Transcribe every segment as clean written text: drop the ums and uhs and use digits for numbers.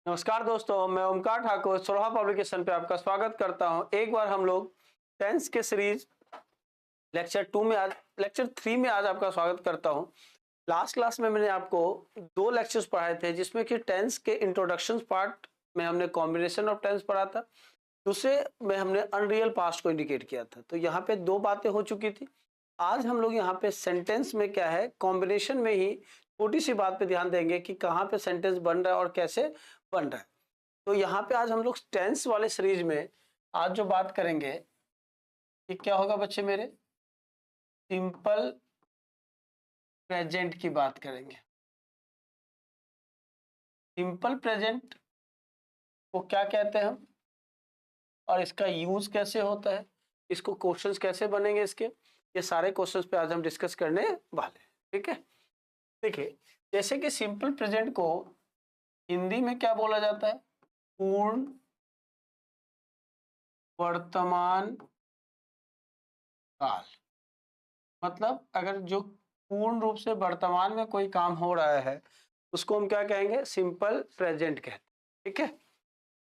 नमस्कार दोस्तों, मैं ओमकार ठाकुर सोरहा पब्लिकेशन पे आपका स्वागत करता हूं। एक बार हम लोग टेंस के सीरीज लेक्चर 3 में आज आपका स्वागत करता हूं। लास्ट क्लास में मैंने आपको दो लेक्चर्स पढ़ाए थे, जिसमें कि टेंस के इंट्रोडक्शन पार्ट में हमने कॉम्बिनेशन ऑफ टेंस पढ़ा था। दूसरे में हमने अनरियल पास्ट को इंडिकेट किया था। तो यहाँ पे दो बातें हो चुकी थी। आज हम लोग यहाँ पे सेंटेंस में क्या है, कॉम्बिनेशन में ही छोटी सी बात पे ध्यान देंगे कि कहाँ पे सेंटेंस बन रहा है और कैसे बन रहा है। तो यहाँ पे आज हम लोग टेंस वाले सीरीज में आज जो बात करेंगे कि क्या होगा बच्चे मेरे, सिंपल प्रेजेंट की बात करेंगे। सिंपल प्रेजेंट को क्या कहते हैं हम, और इसका यूज कैसे होता है, इसको क्वेश्चंस कैसे बनेंगे इसके, ये सारे क्वेश्चंस पे आज हम डिस्कस करने वाले हैं। ठीक है, देखिए जैसे कि सिंपल प्रेजेंट को हिंदी में क्या बोला जाता है, पूर्ण वर्तमान काल। मतलब अगर जो पूर्ण रूप से वर्तमान में कोई काम हो रहा है उसको हम क्या कहेंगे, सिंपल प्रेजेंट कहते हैं। ठीक है,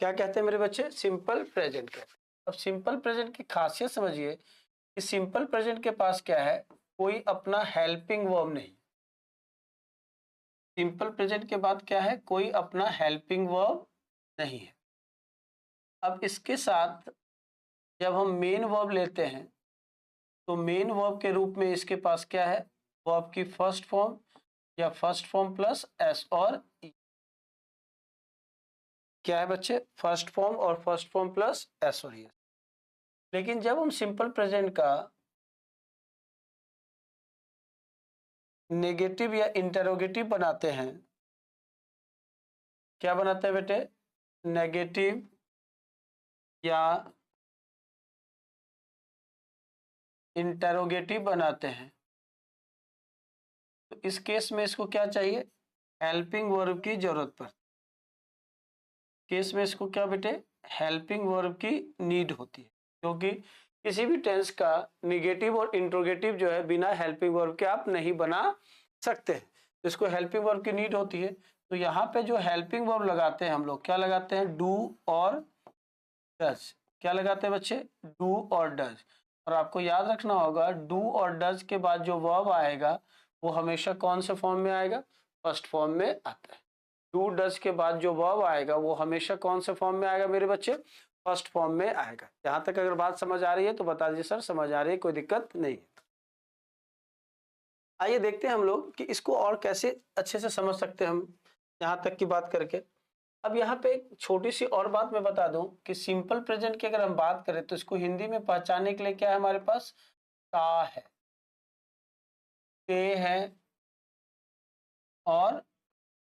क्या कहते हैं मेरे बच्चे, सिंपल प्रेजेंट कहते हैं। अब सिंपल प्रेजेंट की खासियत समझिए कि सिंपल प्रेजेंट के पास क्या है, कोई अपना हेल्पिंग वर्ब नहीं। सिंपल प्रेजेंट के बाद क्या है, कोई अपना हेल्पिंग वर्ब नहीं है। अब इसके साथ जब हम मेन वर्ब लेते हैं तो मेन वर्ब के रूप में इसके पास क्या है, वर्ब की फर्स्ट फॉर्म या फर्स्ट फॉर्म प्लस एस और ई। क्या है बच्चे, फर्स्ट फॉर्म और फर्स्ट फॉर्म प्लस एस और ई। लेकिन जब हम सिंपल प्रेजेंट का नेगेटिव या इंटरोगेटिव बनाते हैं, क्या बनाते हैं बेटे, नेगेटिव या इंटरोगेटिव बनाते हैं, तो इस केस में इसको क्या चाहिए, हेल्पिंग वर्ब की जरूरत पड़ती है। केस में इसको क्या बेटे, हेल्पिंग वर्ब की नीड होती है, क्योंकि किसी भी टेंस का निगेटिव और इंट्रोगेटिव जो है बिना हेल्पिंग वर्ब के आप नहीं बना सकते। इसको हेल्पिंग वर्ब की नीड होती है। तो यहाँ पे जो हेल्पिंग वर्ब लगाते हैं हम लोग, क्या लगाते हैं, डू और डज। क्या लगाते हैं बच्चे, डू और डज। और आपको याद रखना होगा, डू और डज के बाद जो वर्ब आएगा वो हमेशा कौन से फॉर्म में आएगा, फर्स्ट फॉर्म में आता है। डू डज के बाद जो वर्ब आएगा वो हमेशा कौन से फॉर्म में आएगा मेरे बच्चे, फर्स्ट फॉर्म में आएगा। यहाँ तक अगर बात समझ आ रही है तो बता दीजिए सर, समझ आ रही है, कोई दिक्कत नहीं है। आइए देखते हैं हम लोग कि इसको और कैसे अच्छे से समझ सकते हैं हम, यहाँ तक की बात करके। अब यहाँ पे एक छोटी सी और बात मैं बता दूं कि सिंपल प्रेजेंट की अगर हम बात करें तो इसको हिंदी में पहचानने के लिए क्या है हमारे पास, ता है, ते है और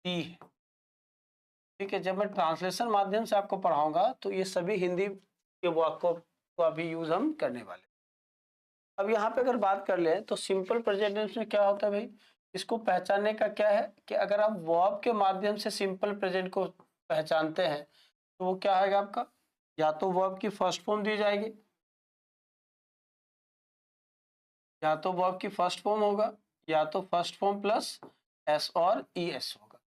ती है। ठीक है, जब मैं ट्रांसलेशन माध्यम से आपको पढ़ाऊंगा तो ये सभी हिंदी के वाक्यों का भी यूज हम करने वाले। अब यहाँ पे अगर बात कर ले तो सिंपल प्रेजेंट टेंस में क्या होता है भाई, इसको पहचानने का क्या है कि अगर आप वर्ब के माध्यम से सिंपल प्रेजेंट को पहचानते हैं तो वो क्या आएगा आपका, या तो वर्ब की फर्स्ट फॉर्म दी जाएगी, या तो वर्ब की फर्स्ट फॉर्म होगा, या तो फर्स्ट फॉर्म प्लस एस और ई एस होगा।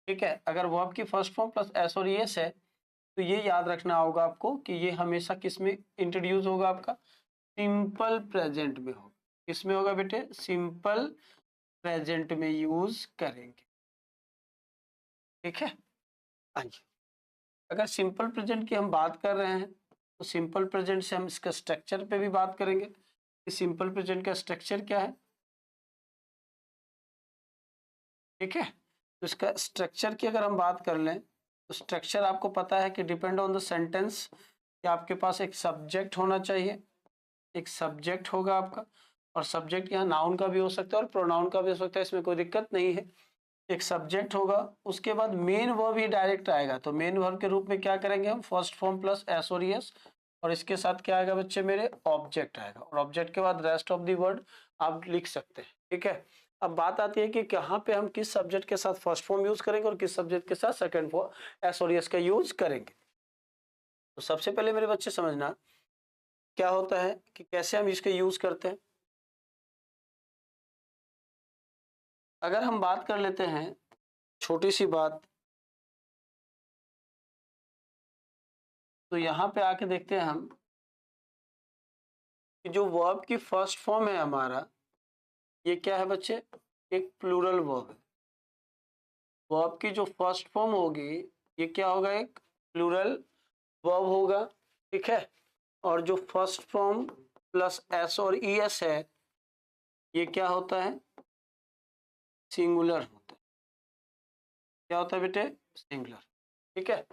ठीक है, अगर वर्ब की फर्स्ट फॉर्म प्लस एस और ई एस है तो ये याद रखना होगा आपको कि ये हमेशा किस में इंट्रोड्यूस होगा, आपका सिंपल प्रेजेंट में होगा। किस में होगा बेटे, सिंपल प्रेजेंट में यूज करेंगे। ठीक है, आइए अगर सिंपल प्रेजेंट की हम बात कर रहे हैं तो सिंपल प्रेजेंट से हम इसका स्ट्रक्चर पे भी बात करेंगे कि सिंपल प्रेजेंट का स्ट्रक्चर क्या है। ठीक है, तो इसका स्ट्रक्चर की अगर हम बात कर लें तो स्ट्रक्चर आपको पता है कि डिपेंड ऑन द सेंटेंस, कि आपके पास एक सब्जेक्ट होना चाहिए, एक सब्जेक्ट होगा आपका, और सब्जेक्ट यहाँ नाउन का भी हो सकता है और प्रोनाउन का भी हो सकता है, इसमें कोई दिक्कत नहीं है। एक सब्जेक्ट होगा, उसके बाद मेन वर्ब ही डायरेक्ट आएगा, तो मेन वर्ब के रूप में क्या करेंगे हम, फर्स्ट फॉर्म प्लस एस और एस, और इसके साथ क्या आएगा बच्चे मेरे, ऑब्जेक्ट आएगा, और ऑब्जेक्ट के बाद रेस्ट ऑफ दी वर्ड आप लिख सकते हैं। ठीक है, अब बात आती है कि कहाँ पे हम किस सब्जेक्ट के साथ फर्स्ट फॉर्म यूज करेंगे और किस सब्जेक्ट के साथ सेकंड फॉर्म एस और एस का यूज करेंगे। तो सबसे पहले मेरे बच्चे समझना क्या होता है कि कैसे हम इसके यूज करते हैं। अगर हम बात कर लेते हैं छोटी सी बात, तो यहाँ पे आके देखते हैं हम कि जो वर्ब की फर्स्ट फॉर्म है हमारा, ये क्या है बच्चे, एक प्लूरल वर्ब है। वर्ब की जो फर्स्ट फॉर्म होगी ये क्या होगा, एक प्लूरल वर्ब होगा, ठीक है। और जो फर्स्ट फॉर्म प्लस एस और ई एस है ये क्या होता है, सिंगुलर होता है। क्या होता है बेटे, सिंगुलर, ठीक है।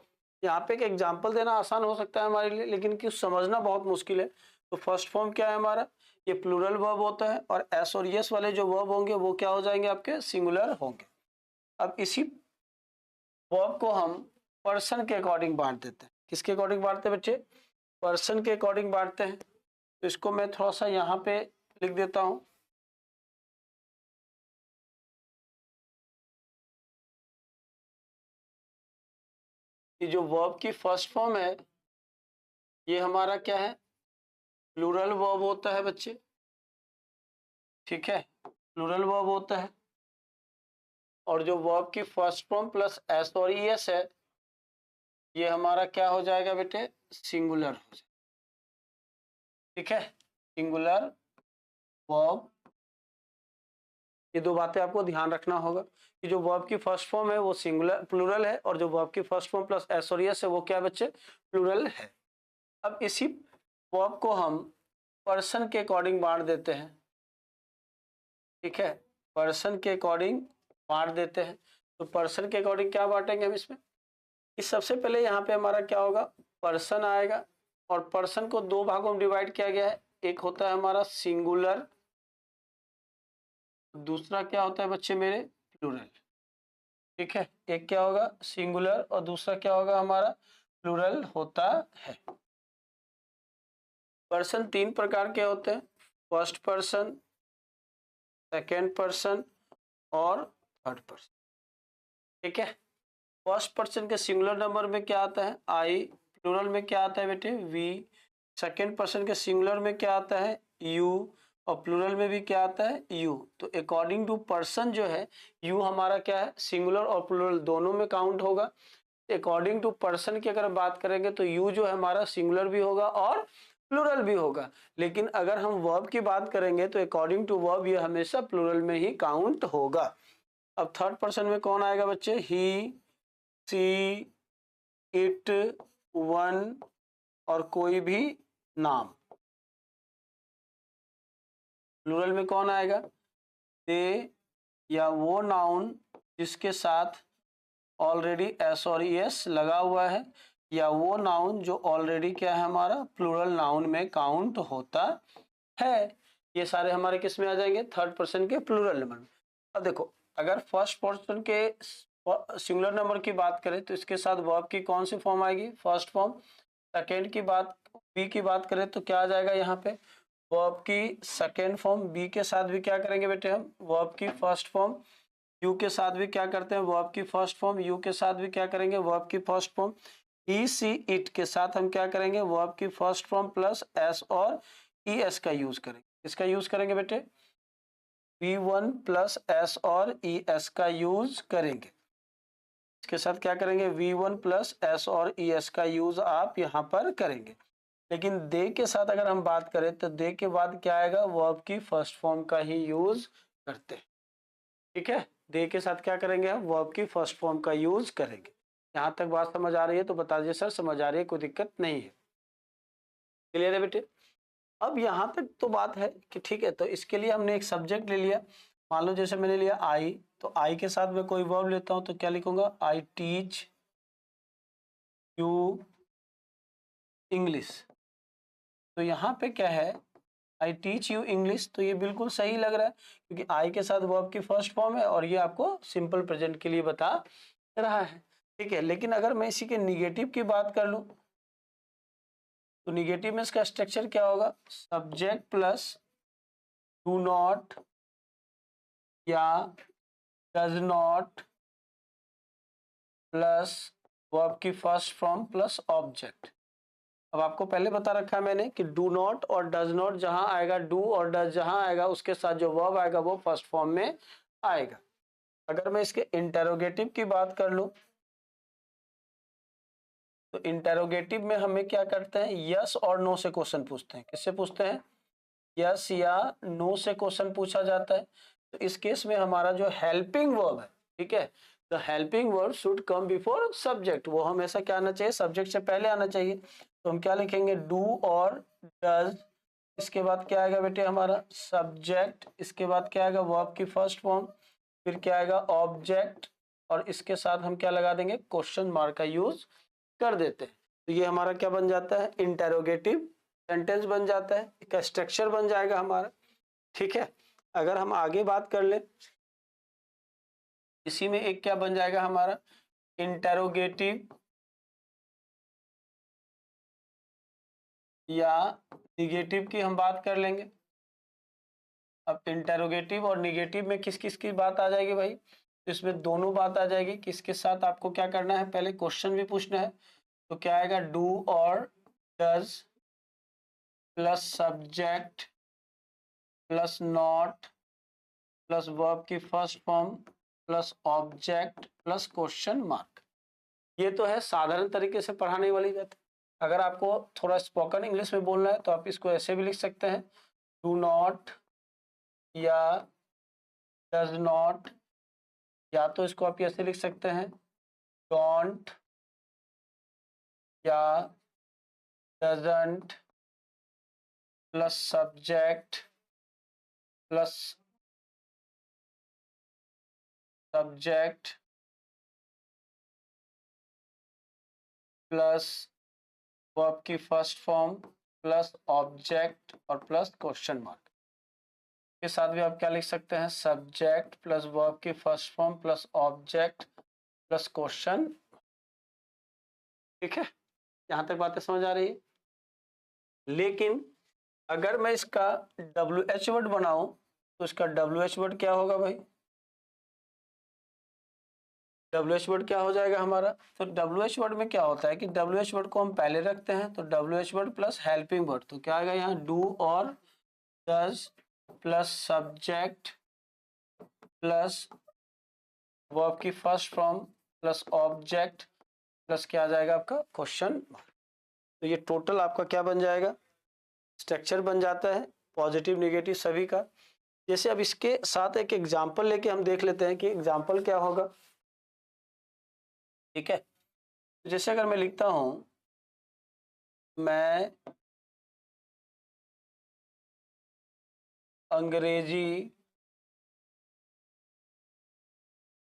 यहाँ पे एक एग्जांपल देना आसान हो सकता है हमारे लिए, लेकिन कि समझना बहुत मुश्किल है। तो फर्स्ट फॉर्म क्या है हमारा, ये प्लूरल वर्ब होता है, और एस और यस वाले जो वर्ब होंगे वो क्या हो जाएंगे, आपके सिंगुलर होंगे। अब इसी वर्ब को हम पर्सन के अकॉर्डिंग बांट देते हैं। किसके अकॉर्डिंग बांटते हैं बच्चे, पर्सन के अकॉर्डिंग बांटते हैं। तो इसको मैं थोड़ा सा यहाँ पे लिख देता हूँ। कि जो वर्ब की फर्स्ट फॉर्म है ये हमारा क्या है, प्लूरल वर्ब होता है बच्चे, ठीक है, प्लूरल वर्ब होता है। और जो वर्ब की फर्स्ट फॉर्म प्लस एस और ई एस है ये हमारा क्या हो जाएगा बेटे, सिंगुलर हो जाएगा, ठीक है, सिंगुलर वर्ब। ये दो बातें आपको ध्यान रखना होगा कि जो वर्ब की फर्स्ट फॉर्म है वो सिंगुलर प्लूरल है, और जो वर्ब की फर्स्ट फॉर्म प्लस एस और एस है वो क्या है बच्चे, प्लूरल है। अब इसी वर्ब को हम पर्सन के अकॉर्डिंग बांट देते हैं, ठीक है, पर्सन के अकॉर्डिंग बांट देते हैं। तो पर्सन के अकॉर्डिंग क्या बांटेंगे हम इसमें, इस सबसे पहले यहाँ पे हमारा क्या होगा, पर्सन आएगा, और पर्सन को दो भागों में डिवाइड किया गया है। एक होता है हमारा सिंगुलर, दूसरा क्या होता है बच्चे मेरे, प्लूरल, ठीक है। एक क्या होगा सिंगुलर और दूसरा क्या होगा हमारा प्लूरल होता है। पर्सन तीन प्रकार के होते हैं, फर्स्ट पर्सन, सेकेंड पर्सन और थर्ड पर्सन, ठीक है। फर्स्ट पर्सन के सिंगुलर नंबर में क्या आता है, आई, प्लूरल में क्या आता है बेटे, वी। सेकेंड पर्सन के सिंगुलर में क्या आता है, यू, और प्लूरल में भी क्या आता है, यू। तो अकॉर्डिंग टू पर्सन जो है यू हमारा क्या है, सिंगुलर और प्लूरल दोनों में काउंट होगा। अकॉर्डिंग टू पर्सन की अगर बात करेंगे तो यू जो है हमारा सिंगुलर भी होगा और प्लूरल भी होगा। लेकिन अगर हम वर्ब की बात करेंगे तो अकॉर्डिंग टू वर्ब ये हमेशा प्लूरल में ही काउंट होगा। अब थर्ड पर्सन में कौन आएगा बच्चे, ही, सी, इट, वन और कोई भी नाम। प्लूरल में कौन आएगा, दे या वो नाउन जिसके साथ ऑलरेडी एस और एस लगा हुआ है, या वो नाउन जो ऑलरेडी क्या है हमारा प्लूरल नाउन में काउंट होता है। ये सारे हमारे किस में आ जाएंगे, थर्ड पर्सन के प्लूरल नंबर। अब देखो अगर फर्स्ट पर्सन के सिंगुलर नंबर की बात करें तो इसके साथ वर्ब की कौन सी फॉर्म आएगी, फर्स्ट फॉर्म। सेकेंड की बात, बी की बात करें तो क्या आ जाएगा यहाँ पे, वर्ब की सेकेंड फॉर्म। बी के साथ भी क्या करेंगे बेटे हम, वर्ब की फर्स्ट फॉर्म। यू के साथ भी क्या करते हैं, वर्ब की फर्स्ट फॉर्म। यू के साथ भी क्या करेंगे, वर्ब की first form. E, C, it के साथ हम क्या करेंगे, वर्ब की फर्स्ट फॉर्म प्लस एस और ई एस का यूज करेंगे। इसका यूज करेंगे बेटे, V1 प्लस एस और ई एस का यूज करेंगे। इसके साथ क्या करेंगे, V1 प्लस एस और ई एस का यूज आप यहाँ पर करेंगे। लेकिन दे के साथ अगर हम बात करें तो दे के बाद क्या आएगा, वर्ब की फर्स्ट फॉर्म का ही यूज करते हैं, ठीक है। दे के साथ क्या करेंगे हम, वर्ब की फर्स्ट फॉर्म का यूज करेंगे। यहाँ तक बात समझ आ रही है तो बता दीजिए सर समझ आ रही है, कोई दिक्कत नहीं है, क्लियर है बेटे। अब यहाँ तक तो बात है कि ठीक है, तो इसके लिए हमने एक सब्जेक्ट ले लिया। मान लो जैसे मैंने लिया आई, तो आई के साथ मैं कोई वर्ब लेता हूँ तो क्या लिखूंगा, आई टीच यू इंग्लिश। तो यहाँ पे क्या है, आई टीच यू इंग्लिश, तो ये बिल्कुल सही लग रहा है क्योंकि आई के साथ वर्ब की फर्स्ट फॉर्म है और ये आपको सिंपल प्रेजेंट के लिए बता रहा है, ठीक है। लेकिन अगर मैं इसी के निगेटिव की बात कर लूं तो निगेटिव में इसका स्ट्रक्चर क्या होगा, सब्जेक्ट प्लस डू नॉट या डज नॉट प्लस वर्ब की फर्स्ट फॉर्म प्लस ऑब्जेक्ट। अब आपको पहले बता रखा है मैंने कि डू नॉट और डज नॉट जहां आएगा, डू और डज जहां आएगा उसके साथ जो वर्ब आएगा वो फर्स्ट फॉर्म में आएगा। अगर मैं इसके इंटेरोगेटिव की बात कर लूं तो इंटेरोगेटिव में हमें क्या करते हैं, यस और नो से क्वेश्चन पूछते हैं। किससे पूछते हैं, यस या नो से क्वेश्चन पूछा जाता है। तो इस केस में हमारा जो हेल्पिंग वर्ब है, ठीक है, the helping verb should come before subject, वो हमेशा क्या आना चाहिए, सब्जेक्ट से पहले आना चाहिए। तो हम क्या लिखेंगे, डू और डज, इसके बाद क्या आएगा बेटे हमारा सब्जेक्ट, इसके बाद क्या आएगा वर्ब की फर्स्ट फॉर्म, फिर क्या आएगा ऑब्जेक्ट, और इसके साथ हम क्या लगा देंगे, क्वेश्चन मार्क का यूज कर देते हैं। तो ये हमारा क्या बन जाता है, इंटेरोगेटिव सेंटेंस बन जाता है, इसका स्ट्रक्चर बन जाएगा हमारा। ठीक है, अगर हम आगे बात कर ले, इसी में एक क्या बन जाएगा हमारा, इंटेरोगेटिव या निगेटिव की हम बात कर लेंगे। अब इंटेरोगेटिव और निगेटिव में किस किस की बात आ जाएगी भाई, तो इसमें दोनों बात आ जाएगी। किसके साथ आपको क्या करना है, पहले क्वेश्चन भी पूछना है। तो क्या आएगा, डू और does plus subject plus not plus verb की first form plus object plus question mark. ये तो है साधारण तरीके से पढ़ाने वाली बात। अगर आपको थोड़ा स्पोकन इंग्लिश में बोलना है तो आप इसको ऐसे भी लिख सकते हैं, डू नॉट या डज नॉट, या तो इसको आप ऐसे लिख सकते हैं, डोंट या doesn't plus subject plus subject plus verb की फर्स्ट फॉर्म प्लस ऑब्जेक्ट और प्लस क्वेश्चन मार्क के साथ भी आप क्या लिख सकते हैं, सब्जेक्ट प्लस वर्ब की first form plus object plus question. ठीक है, यहां तक बातें समझ आ रही है। लेकिन अगर मैं इसका WH वर्ड बनाऊं तो इसका WH वर्ड क्या होगा भाई, WH वर्ड क्या हो जाएगा हमारा, तो WH वर्ड में क्या होता है कि WH वर्ड को हम पहले रखते हैं, तो WH word plus helping word, तो क्या आएगा यहाँ, डू और does plus subject plus verb की first form plus object plus क्या आ जाएगा आपका क्वेश्चन। तो ये टोटल आपका क्या बन जाएगा, स्ट्रक्चर बन जाता है पॉजिटिव नेगेटिव सभी का। जैसे अब इसके साथ एक एग्जांपल लेके हम देख लेते हैं कि एग्जांपल क्या होगा। ठीक है, जैसे अगर मैं लिखता हूं, मैं अंग्रेजी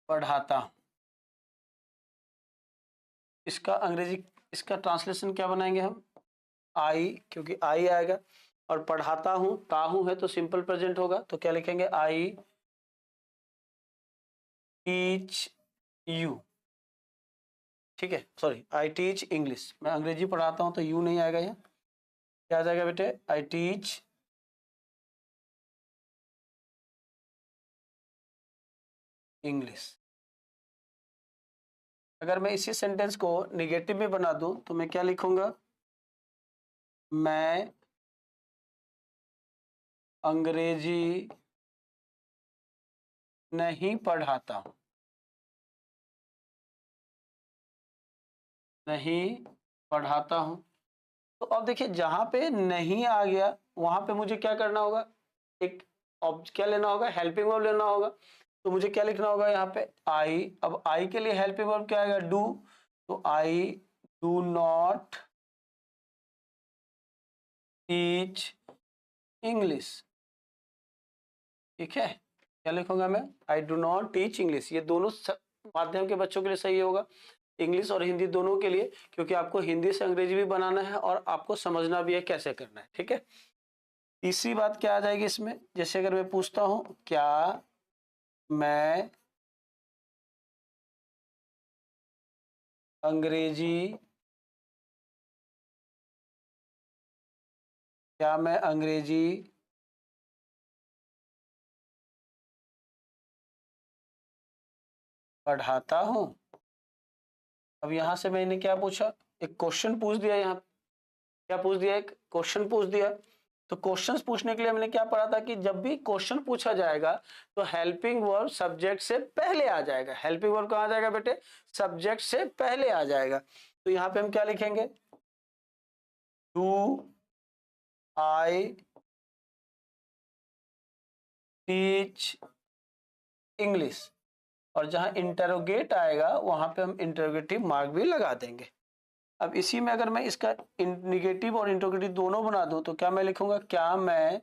पढ़ाता हूं, इसका अंग्रेजी इसका ट्रांसलेशन क्या बनाएंगे हम, आई, क्योंकि आई आएगा, और पढ़ाता हूं, ताहू है तो सिंपल प्रेजेंट होगा, तो क्या लिखेंगे, आई टीच यू। ठीक है, सॉरी, आई टीच इंग्लिश, मैं अंग्रेजी पढ़ाता हूं तो यू नहीं आएगा, यहाँ क्या आ जाएगा बेटे, आई टीच इंग्लिश। अगर मैं इसी सेंटेंस को निगेटिव में बना दूं तो मैं क्या लिखूंगा, मैं अंग्रेजी नहीं पढ़ाता हूं, नहीं पढ़ाता हूं। तो अब देखिए जहां पे नहीं आ गया वहां पे मुझे क्या करना होगा, एक क्या लेना होगा, हेल्पिंग वर्ब लेना होगा। तो मुझे क्या लिखना होगा यहाँ पे, आई, अब आई के लिए हेल्पिंग वर्ब क्या आएगा, डू, तो I do not teach English. ठीक है, क्या लिखूंगा मैं, I do not teach English. ये दोनों माध्यम के बच्चों के लिए सही होगा, इंग्लिश और हिंदी दोनों के लिए, क्योंकि आपको हिंदी से अंग्रेजी भी बनाना है और आपको समझना भी है कैसे करना है। ठीक है, तीसरी बात क्या आ जाएगी इसमें, जैसे अगर मैं पूछता हूं, क्या मैं अंग्रेजी क्या मैं अंग्रेजी पढ़ाता हूं। अब यहां से मैंने क्या पूछा, एक क्वेश्चन पूछ दिया, यहाँ क्या पूछ दिया, एक क्वेश्चन पूछ दिया। तो क्वेश्चंस पूछने के लिए हमने क्या पढ़ा था कि जब भी क्वेश्चन पूछा जाएगा तो हेल्पिंग वर्ब सब्जेक्ट से पहले आ जाएगा। हेल्पिंग वर्ब कहाँ आ जाएगा बेटे? सब्जेक्ट से पहले आ जाएगा। तो यहाँ पे हम क्या लिखेंगे? डू आई टीच इंग्लिश, और जहां इंटरोगेट आएगा वहां पे हम इंटरोगेटिव मार्क भी लगा देंगे। अब इसी में अगर मैं इसका निगेटिव और इंटरोगेटिव दोनों बना दूं तो क्या मैं लिखूंगा? क्या मैं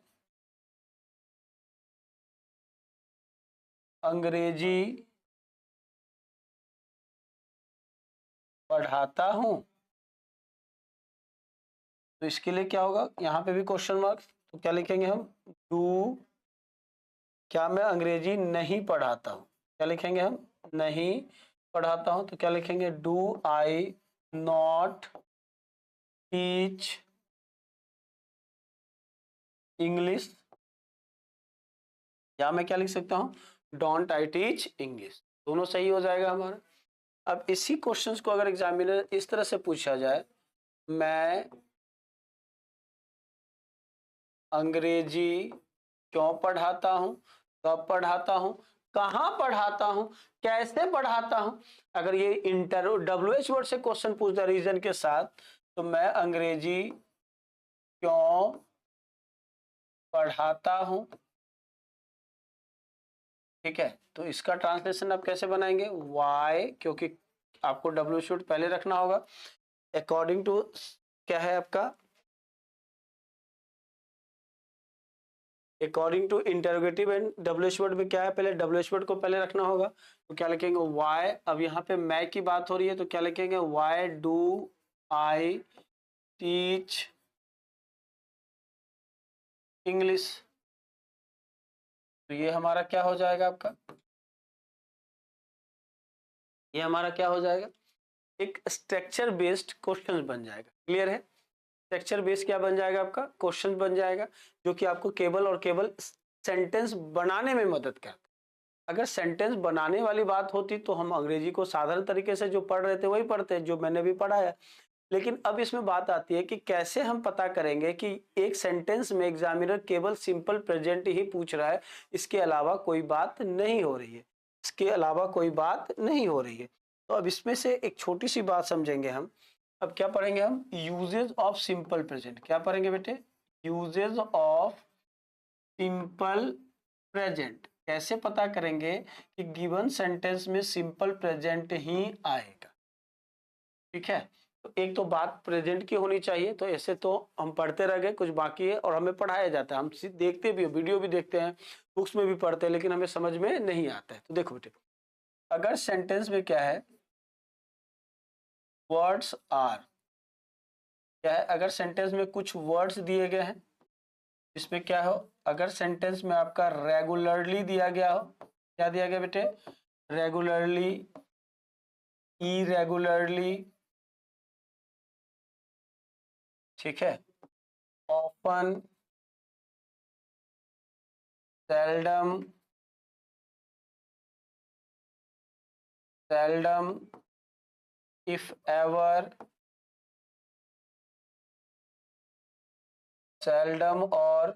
अंग्रेजी पढ़ाता हूं? तो इसके लिए क्या होगा? यहाँ पे भी क्वेश्चन मार्क, तो क्या लिखेंगे हम? डू, क्या मैं अंग्रेजी नहीं पढ़ाता हूँ? क्या लिखेंगे हम? नहीं पढ़ाता हूँ। तो क्या लिखेंगे? Do I not teach English, या मैं क्या लिख सकता हूँ? Don't I teach English. दोनों सही हो जाएगा हमारा। अब इसी क्वेश्चंस को अगर एग्जामिनर इस तरह से पूछा जाए, मैं अंग्रेजी क्यों पढ़ाता हूँ, कब पढ़ाता हूँ, कहाँ पढ़ाता हूँ, कैसे पढ़ाता हूँ, अगर ये इंटर WH वर्ड से क्वेश्चन पूछता रीजन के साथ, तो मैं अंग्रेजी क्यों पढ़ाता हूँ, ठीक है। तो इसका ट्रांसलेशन आप कैसे बनाएंगे? वाई, क्योंकि आपको WH वर्ड पहले रखना होगा। अकॉर्डिंग टू क्या है आपका? According to interrogative and WH word में क्या है? पहले WH वर्ड को पहले रखना होगा। तो क्या लिखेंगे? वाई। अब यहाँ पे मैं की बात हो रही है तो क्या लिखेंगे? Why do I teach English. तो ये हमारा क्या हो जाएगा आपका? ये हमारा क्या हो जाएगा? एक स्ट्रक्चर बेस्ड क्वेश्चन बन जाएगा। क्लियर है? स्ट्रक्चर बेस्ड क्या बन जाएगा आपका? क्वेश्चन बन जाएगा, जो कि आपको केवल और केवल सेंटेंस बनाने में मदद करता है। अगर सेंटेंस बनाने वाली बात होती तो हम अंग्रेजी को साधारण तरीके से जो पढ़ रहे थे वही पढ़ते, जो मैंने भी पढ़ा है। लेकिन अब इसमें बात आती है कि कैसे हम पता करेंगे कि एक सेंटेंस में एग्जामिनर केवल सिंपल प्रेजेंट ही पूछ रहा है, इसके अलावा कोई बात नहीं हो रही है, इसके अलावा कोई बात नहीं हो रही है। तो अब इसमें से एक छोटी सी बात समझेंगे हम। अब क्या पढ़ेंगे हम? Usage of simple present. क्या पढ़ेंगे बेटे? Usage of simple present. कैसे पता करेंगे कि गिवन सेंटेंस में सिंपल प्रेजेंट ही आएगा, ठीक है। तो एक तो बात प्रेजेंट की होनी चाहिए, तो ऐसे तो हम पढ़ते रह गए, कुछ बाकी है और हमें पढ़ाया जाता है, हम देखते भी, वीडियो भी देखते हैं, बुक्स में भी पढ़ते हैं, लेकिन हमें समझ में नहीं आता है। तो देखो बेटे, अगर सेंटेंस में क्या है? वर्ड्स आर, क्या है? अगर सेंटेंस में कुछ वर्ड्स दिए गए हैं, इसमें क्या हो? अगर सेंटेंस में आपका रेगुलरली दिया गया हो, क्या दिया गया बेटे? रेगुलरली, इरेगुलरली, ठीक है, often, seldom, seldom, if ever, seldom और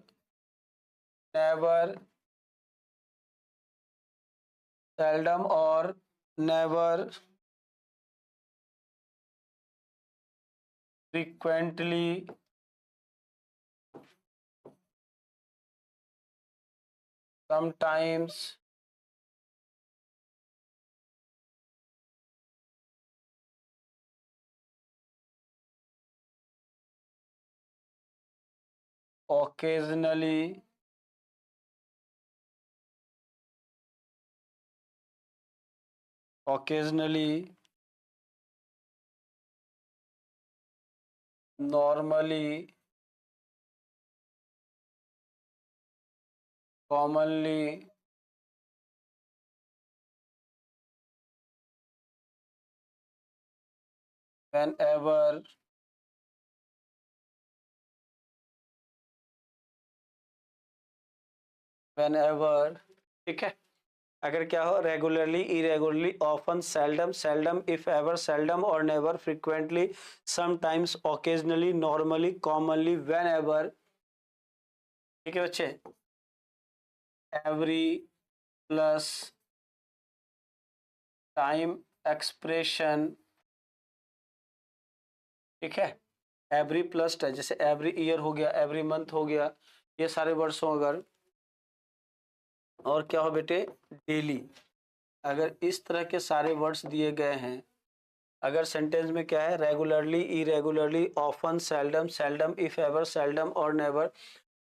नेवर, सेल्डम और never, frequently, sometimes, occasionally, occasionally, normally, commonly, whenever, whenever, ठीक है। अगर क्या हो? Regularly, irregularly, often, seldom, seldom, if ever, seldom और never, frequently, sometimes, occasionally, normally, commonly, whenever, ठीक है बच्चे, एवरी प्लस टाइम एक्सप्रेशन, ठीक है, एवरी प्लस टाइम, जैसे एवरी ईयर हो गया, एवरी मंथ हो गया, ये सारे वर्ड्स हो अगर, और क्या हो बेटे, डेली, अगर इस तरह के सारे वर्ड्स दिए गए हैं, अगर सेंटेंस में क्या है, regularly, irregularly, often, seldom, seldom if ever, seldom और never,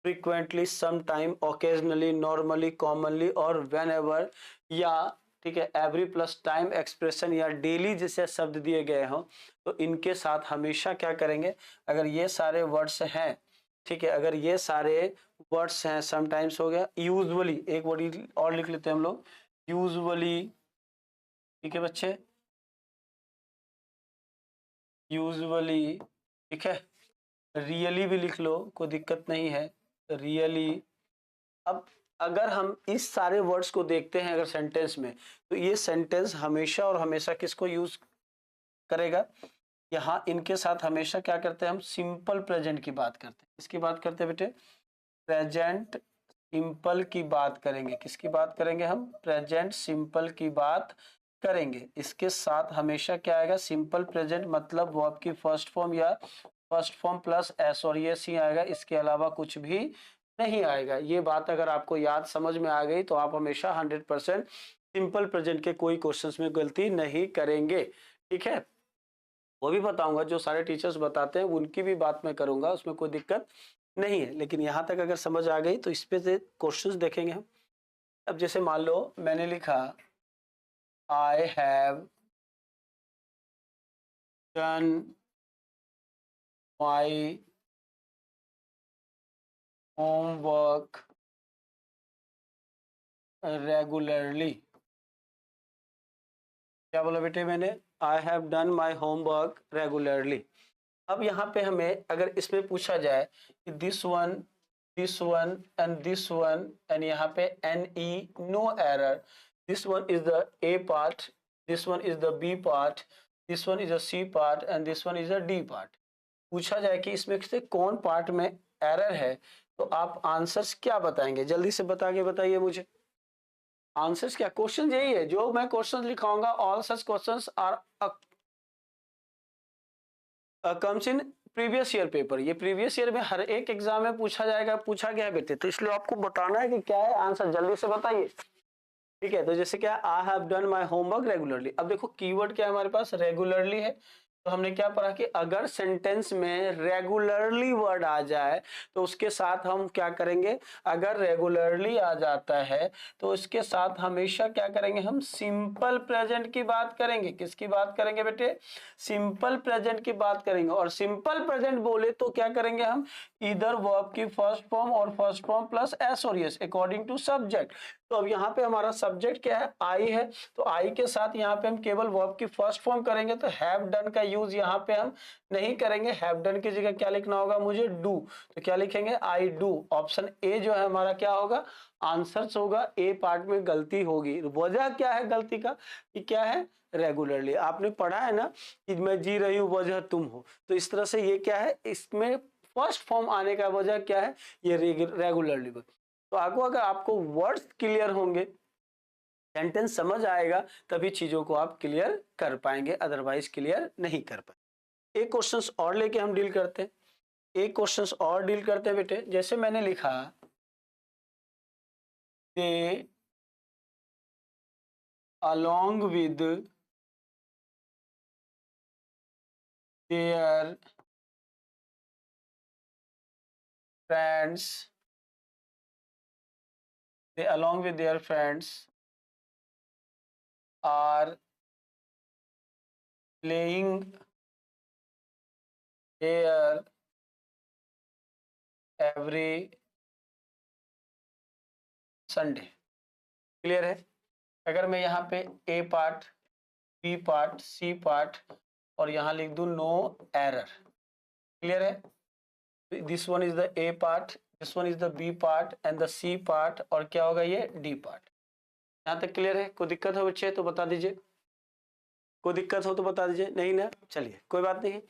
frequently, some time, occasionally, normally, commonly और वेन एवर, या ठीक है एवरी प्लस टाइम एक्सप्रेशन या डेली जैसे शब्द दिए गए हों, तो इनके साथ हमेशा क्या करेंगे, अगर ये सारे वर्ड्स हैं, ठीक है, अगर ये सारे वर्ड्स हैं, समटाइम्स हो गया, यूजुअली, एक वर्ड और लिख लेते हैं हम लोग, यूजुअली, ठीक है बच्चे, यूजुअली, ठीक है, रियली भी लिख लो, कोई दिक्कत नहीं है, रियली। अब अगर हम इस सारे वर्ड्स को देखते हैं अगर सेंटेंस में, तो ये सेंटेंस हमेशा और हमेशा किसको यूज करेगा, यहाँ इनके साथ हमेशा क्या करते हैं हम, सिंपल प्रेजेंट की बात करते हैं। किसकी बात करते हैं बेटे, प्रेजेंट सिंपल की बात करेंगे। किसकी बात करेंगे हम, प्रेजेंट सिंपल की बात करेंगे। इसके साथ हमेशा क्या आएगा, सिंपल प्रेजेंट मतलब वर्ब की फर्स्ट फॉर्म या फर्स्ट फॉर्म प्लस एस और ये सी आएगा, इसके अलावा कुछ भी नहीं आएगा। ये बात अगर आपको याद समझ में आ गई तो आप हमेशा 100% सिंपल प्रेजेंट के कोई क्वेश्चंस में गलती नहीं करेंगे, ठीक है। वो भी बताऊंगा, जो सारे टीचर्स बताते हैं उनकी भी बात मैं करूंगा, उसमें कोई दिक्कत नहीं है। लेकिन यहाँ तक अगर समझ आ गई तो इस पे से क्वेश्चंस देखेंगे हम। अब जैसे मान लो मैंने लिखा I have done my homework regularly. क्या बोला बेटे मैंने, I have done my homework regularly. अब यहाँ पे हमें अगर इसमें पूछा जाए कि दिस वन एंड यहाँ पे NE, no error, this one is the A part, this one is the B part, this one is the C part and this one is the D part. पूछा जाए कि इसमें से कौन part में error है, तो आप आंसर्स क्या बताएंगे, जल्दी से बता के बताइए मुझे। आंसर्स क्या, क्वेश्चन यही है जो मैं क्वेश्चन लिखाऊंगा, all such questions are comes in previous year paper. ये प्रीवियस ईयर में हर एक एग्जाम में पूछा जाएगा, पूछा गया है बेटे, तो इसलिए आपको बताना है कि क्या है आंसर, जल्दी से बताइए, ठीक है। तो जैसे क्या, I have done my homework regularly. अब देखो कीवर्ड क्या है हमारे पास, रेगुलरली है। तो हमने क्या पढ़ा कि अगर सेंटेंस में रेगुलरली वर्ड आ जाए तो उसके साथ हम क्या करेंगे, अगर रेगुलरली आ जाता है तो इसके साथ हमेशा क्या करेंगे, हम सिंपल प्रेजेंट की बात करेंगे। किसकी बात करेंगे बेटे, सिंपल प्रेजेंट की बात करेंगे। और सिंपल प्रेजेंट बोले तो क्या करेंगे हम, इधर वर्ब की फर्स्ट फॉर्म और फर्स्ट फॉर्म प्लस एस और यस अकॉर्डिंग टू सब्जेक्ट। तो अब यहाँ पे हमारा सब्जेक्ट क्या है, आई है, तो आई के साथ यहाँ पे हम केवल वर्ब की फर्स्ट फॉर्म करेंगे, तो हैव डन का यूज यहाँ पे हम नहीं करेंगे। हैव डन की जगह क्या लिखना होगा मुझे, डू। तो क्या लिखेंगे, आई डू। ऑप्शन ए जो है हमारा क्या होगा, आंसर होगा। ए पार्ट में गलती होगी। वजह क्या है गलती का, कि क्या है, रेगुलरली। आपने पढ़ा है ना कि मैं जी रही हूँ वजह तुम हो, तो इस तरह से ये क्या है, इसमें फर्स्ट फॉर्म आने का वजह क्या है, ये रेगुलरली। तो अगर आपको वर्ड्स क्लियर होंगे, सेंटेंस समझ आएगा, तभी चीजों को आप क्लियर कर पाएंगे, अदरवाइज क्लियर नहीं कर पाएंगे। एक क्वेश्चंस और लेके हम डील करते हैं, एक क्वेश्चंस और डील करते हैं बेटे। जैसे मैंने लिखा दे along with their friends, they along with their friends are playing here every Sunday। Clear है। अगर मैं यहाँ पे A part, B part, C part और यहाँ लिख दूं नो एरर, क्लियर है। This one is the A part, this one is the B part and the C part, और क्या होगा ये डी पार्ट। यहाँ तक क्लियर है। कोई दिक्कत हो बच्चे तो बता दीजिए, कोई दिक्कत हो तो बता दीजिए, नहीं ना, चलिए कोई बात नहीं।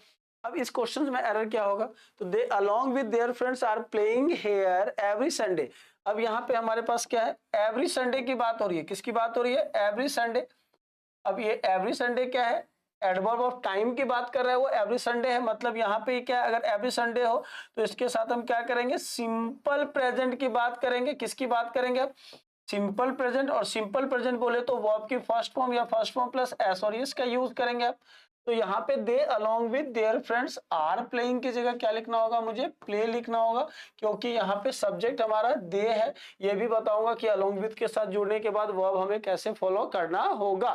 अब इस क्वेश्चन में एरर क्या होगा, तो they along with their friends are playing here every Sunday. अब यहाँ पे हमारे पास क्या है, एवरी संडे की बात हो रही है, किसकी बात हो रही है, एवरी संडे। अब ये एवरी संडे क्या है, एडवर्ब ऑफ टाइम की बात कर रहे हैं, वो एवरी संडे है, मतलब यहाँ पे क्या, अगर एवरी संडे हो तो इसके साथ हम क्या करेंगे, सिंपल प्रेजेंट की बात करेंगे। किसकी बात करेंगे अब, सिंपल प्रेजेंट। और सिंपल प्रेजेंट बोले तो वर्ब की फर्स्ट फॉर्म या फर्स्ट फॉर्म प्लस एस और एस का यूज करेंगे आप। तो यहाँ पे they along with their friends are playing की जगह क्या लिखना होगा, मुझे प्ले लिखना होगा, क्योंकि यहाँ पे सब्जेक्ट हमारा दे है। ये भी बताऊंगा कि अलोंग विद के साथ जुड़ने के बाद वर्ब हमें कैसे फॉलो करना होगा।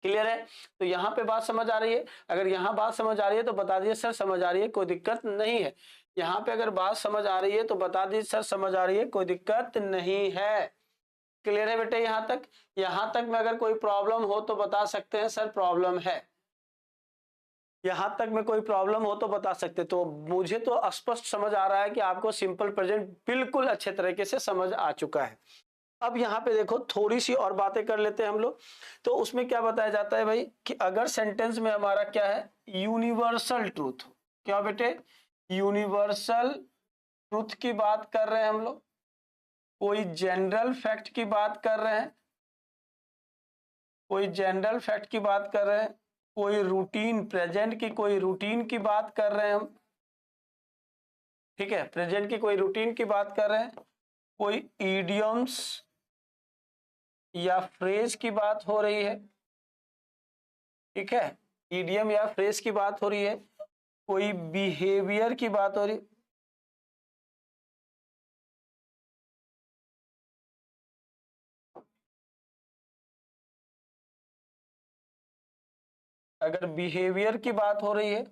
क्लियर है, तो यहाँ पे बात समझ आ रही है। अगर यहाँ बात समझ आ रही है तो बता दीजिए सर समझ आ रही है, कोई दिक्कत नहीं है। यहाँ पे अगर बात समझ आ रही है तो बता दीजिए सर समझ आ रही है, कोई दिक्कत नहीं है। क्लियर है बेटे, यहाँ तक में अगर कोई प्रॉब्लम हो तो बता सकते हैं सर प्रॉब्लम है। यहाँ तक में कोई प्रॉब्लम हो तो बता सकते। तो मुझे तो स्पष्ट समझ आ रहा है कि आपको सिंपल प्रेजेंट बिल्कुल अच्छे तरीके से समझ आ चुका है। अब यहाँ पे देखो थोड़ी सी और बातें कर लेते हैं हम लोग। तो उसमें क्या बताया जाता है भाई, कि अगर सेंटेंस में हमारा क्या है, यूनिवर्सल ट्रूथ, क्या बेटे, यूनिवर्सल ट्रूथ की बात कर रहे हैं हम लोग, कोई जनरल फैक्ट की बात कर रहे हैं, कोई जनरल फैक्ट की बात कर रहे हैं, कोई रूटीन प्रेजेंट की कोई रूटीन की बात कर रहे हैं हम, ठीक है, प्रेजेंट की कोई रूटीन की बात कर रहे हैं, कोई इडियम्स या फ्रेज की बात हो रही है, ठीक है, इडियम या फ्रेज की बात हो रही है, कोई बिहेवियर की बात हो रही है। अगर बिहेवियर की बात हो रही है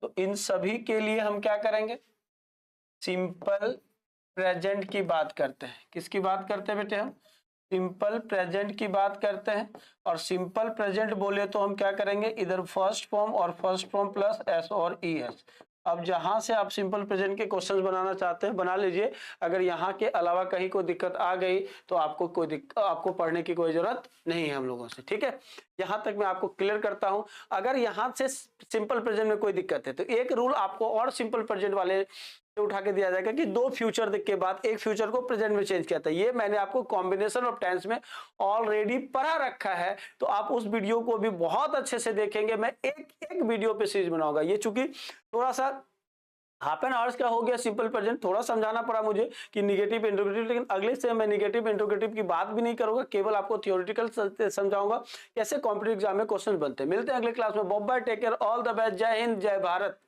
तो इन सभी के लिए हम क्या करेंगे, सिंपल प्रेजेंट की बात करते हैं। किसकी बात करते हैं बेटे, हम सिंपल प्रेजेंट की बात करते हैं। और सिंपल प्रेजेंट बोले तो हम क्या करेंगे, इधर फर्स्ट फॉर्म और फर्स्ट फॉर्म प्लस एस और ई एस। अब जहां से आप सिंपल प्रेजेंट के क्वेश्चंस बनाना चाहते हैं बना लीजिए। अगर यहाँ के अलावा कहीं कोई दिक्कत आ गई तो आपको पढ़ने की कोई जरूरत नहीं है हम लोगों से, ठीक है। यहाँ तक मैं आपको क्लियर करता हूं। अगर यहाँ से सिंपल प्रेजेंट में कोई दिक्कत है तो एक रूल आपको और सिंपल प्रेजेंट वाले उठा के दिया जाएगा कि दो फ्यूचर के बाद एक फ्यूचर को प्रेजेंट में चेंज किया था। ये मैंने आपको कॉम्बिनेशन ऑफ टेंस में ऑलरेडी पढ़ा रखा है, तो आप उस वीडियो को भी बहुत अच्छे से देखेंगे। मैं एक एक वीडियो पे सीरीज बनाऊंगा। ये चूंकि थोड़ा सा हाफ एन आवर्स का हो गया सिंपल प्रेजेंट, थोड़ा समझाना पड़ा मुझे कि निगेटिव इंट्रोगेटिव, लेकिन अगले से मैं निगेटिव इंट्रोगेटिव की बात भी नहीं करूंगा, केवल आपको थियोरेटिकल समझाऊंगा कैसे कॉम्पिटिटिव एग्जाम में क्वेश्चन बनते हैं। मिलते हैं अगले क्लास में। Bye bye, take care, all the best, जय हिंद जय भारत।